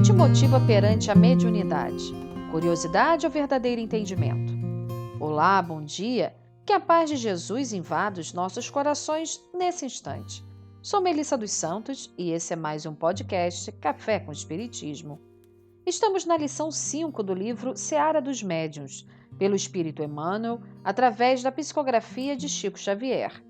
te motiva perante a mediunidade? Curiosidade ou verdadeiro entendimento? Olá, bom dia! Que a paz de Jesus invada os nossos corações nesse instante. Sou Melissa dos Santos e esse é mais um podcast Café com Espiritismo. Estamos na lição 5 do livro Seara dos Médiuns, pelo Espírito Emmanuel, através da psicografia de Chico Xavier.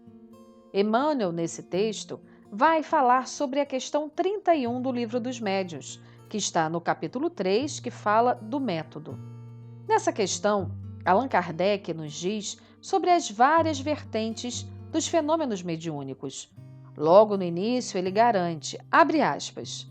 Emmanuel, nesse texto, vai falar sobre a questão 31 do Livro dos Médiuns, que está no capítulo 3, que fala do método. Nessa questão, Allan Kardec nos diz sobre as várias vertentes dos fenômenos mediúnicos. Logo no início, ele garante, abre aspas,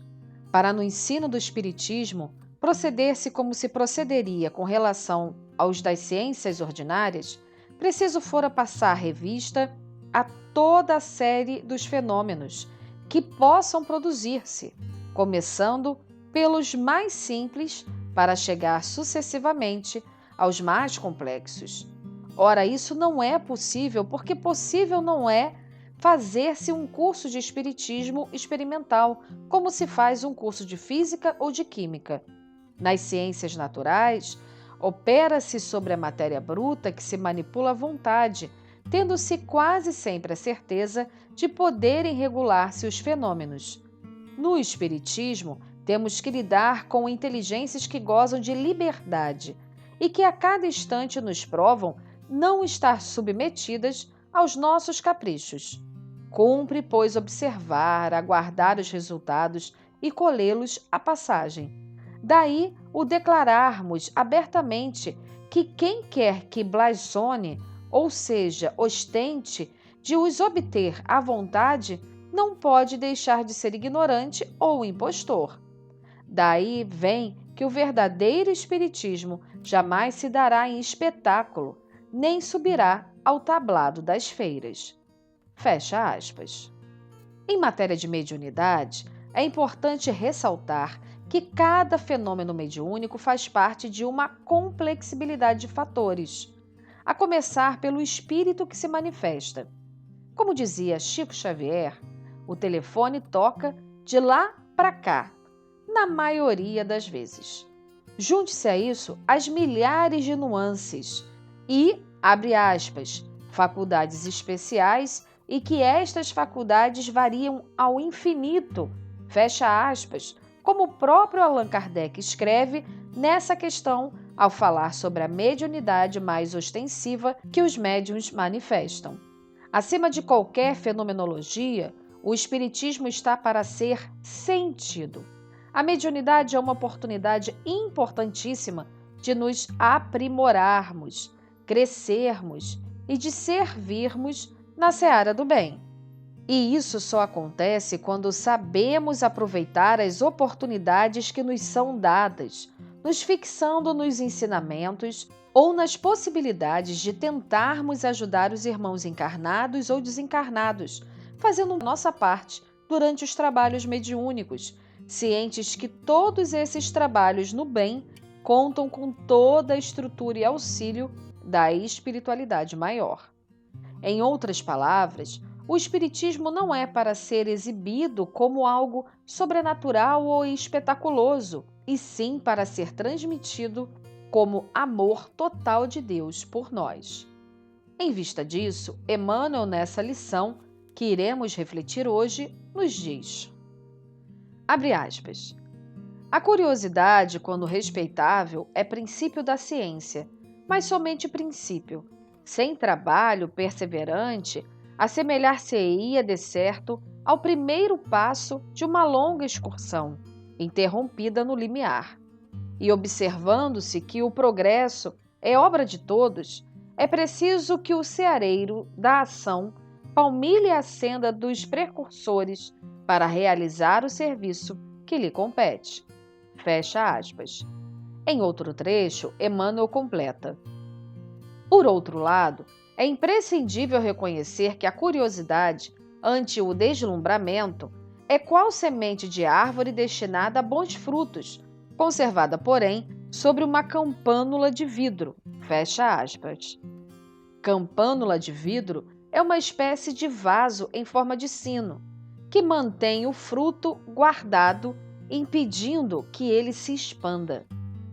para no ensino do Espiritismo proceder-se como se procederia com relação aos das ciências ordinárias, preciso fora passar revista a toda a série dos fenômenos que possam produzir-se, começando pelos mais simples para chegar sucessivamente aos mais complexos. Ora, isso não é possível, porque possível não é fazer-se um curso de espiritismo experimental, como se faz um curso de física ou de química. Nas ciências naturais, opera-se sobre a matéria bruta que se manipula à vontade, tendo-se quase sempre a certeza de poderem regular-se os fenômenos. No espiritismo, temos que lidar com inteligências que gozam de liberdade e que a cada instante nos provam não estar submetidas aos nossos caprichos. Cumpre, pois, observar, aguardar os resultados e colhê-los à passagem. Daí o declararmos abertamente que quem quer que blasone, ou seja, ostente, de os obter à vontade, não pode deixar de ser ignorante ou impostor. Daí vem que o verdadeiro espiritismo jamais se dará em espetáculo, nem subirá ao tablado das feiras. Fecha aspas. Em matéria de mediunidade, é importante ressaltar que cada fenômeno mediúnico faz parte de uma complexibilidade de fatores, a começar pelo espírito que se manifesta. Como dizia Chico Xavier, o telefone toca de lá para cá, na maioria das vezes. Junte-se a isso as milhares de nuances e, abre aspas, faculdades especiais e que estas faculdades variam ao infinito, fecha aspas, como o próprio Allan Kardec escreve nessa questão ao falar sobre a mediunidade mais ostensiva que os médiuns manifestam. Acima de qualquer fenomenologia, o espiritismo está para ser sentido. A mediunidade é uma oportunidade importantíssima de nos aprimorarmos, crescermos e de servirmos na seara do bem. E isso só acontece quando sabemos aproveitar as oportunidades que nos são dadas, nos fixando nos ensinamentos ou nas possibilidades de tentarmos ajudar os irmãos encarnados ou desencarnados, fazendo nossa parte durante os trabalhos mediúnicos, cientes que todos esses trabalhos no bem contam com toda a estrutura e auxílio da espiritualidade maior. Em outras palavras, o espiritismo não é para ser exibido como algo sobrenatural ou espetaculoso, e sim para ser transmitido como amor total de Deus por nós. Em vista disso, Emmanuel, nessa lição que iremos refletir hoje, nos diz, abre aspas, a curiosidade, quando respeitável, é princípio da ciência, mas somente princípio. Sem trabalho perseverante, assemelhar-se-ia de certo ao primeiro passo de uma longa excursão, interrompida no limiar. E observando-se que o progresso é obra de todos, é preciso que o seareiro da ação palmilhe a senda dos precursores para realizar o serviço que lhe compete. Fecha aspas. Em outro trecho, Emmanuel completa. Por outro lado, é imprescindível reconhecer que a curiosidade, ante o deslumbramento, é qual semente de árvore destinada a bons frutos, conservada, porém, sobre uma campânula de vidro. Fecha aspas. Campânula de vidro é uma espécie de vaso em forma de sino, que mantém o fruto guardado impedindo que ele se expanda.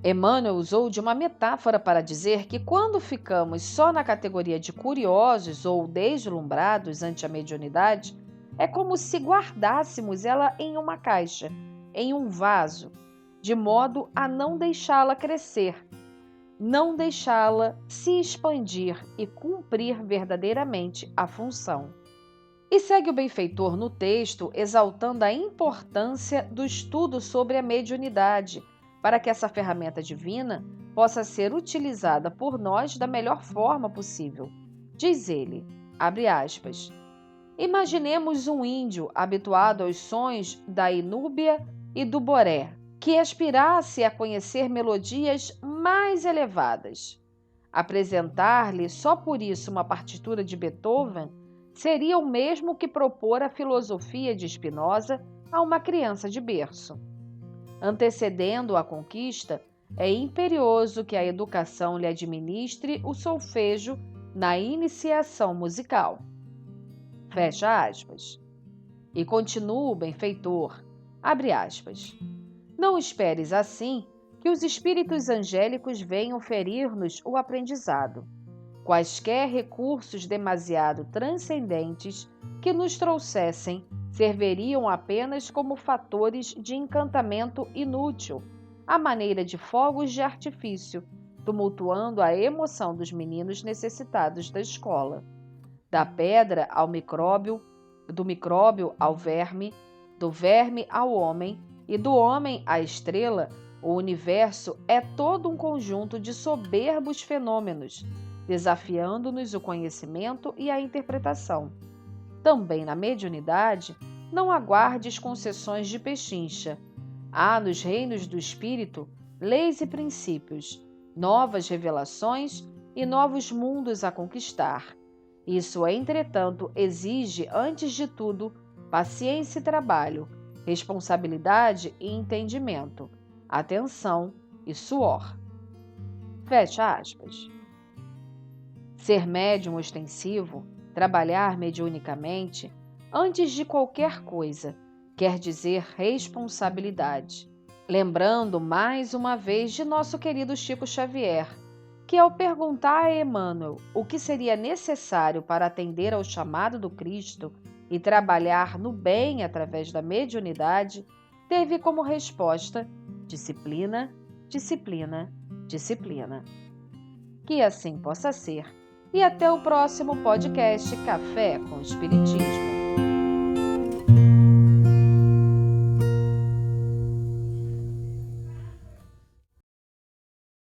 Emmanuel usou de uma metáfora para dizer que quando ficamos só na categoria de curiosos ou deslumbrados ante a mediunidade, é como se guardássemos ela em uma caixa, em um vaso, de modo a não deixá-la crescer, não deixá-la se expandir e cumprir verdadeiramente a função. E segue o benfeitor no texto exaltando a importância do estudo sobre a mediunidade, para que essa ferramenta divina possa ser utilizada por nós da melhor forma possível. Diz ele, abre aspas, imaginemos um índio habituado aos sons da inúbia e do boré, que aspirasse a conhecer melodias mais elevadas. Apresentar-lhe só por isso uma partitura de Beethoven seria o mesmo que propor a filosofia de Spinoza a uma criança de berço. Antecedendo a conquista, é imperioso que a educação lhe administre o solfejo na iniciação musical. Fecha aspas. E continua o benfeitor, abre aspas. Não esperes assim que os espíritos angélicos venham ferir-nos o aprendizado. Quaisquer recursos demasiado transcendentes que nos trouxessem serviriam apenas como fatores de encantamento inútil, à maneira de fogos de artifício, tumultuando a emoção dos meninos necessitados da escola. Da pedra ao micróbio, do micróbio ao verme, do verme ao homem e do homem à estrela, o universo é todo um conjunto de soberbos fenômenos, desafiando-nos o conhecimento e a interpretação. Também na mediunidade, não aguardes concessões de pechincha. Há nos reinos do espírito leis e princípios, novas revelações e novos mundos a conquistar. Isso, entretanto, exige, antes de tudo, paciência e trabalho, responsabilidade e entendimento, atenção e suor. Fecha aspas. Ser médium ostensivo, trabalhar mediunicamente, antes de qualquer coisa, quer dizer responsabilidade. Lembrando mais uma vez de nosso querido Chico Xavier, que ao perguntar a Emmanuel o que seria necessário para atender ao chamado do Cristo e trabalhar no bem através da mediunidade, teve como resposta: disciplina, disciplina, disciplina. Que assim possa ser. E até o próximo podcast Café com Espiritismo.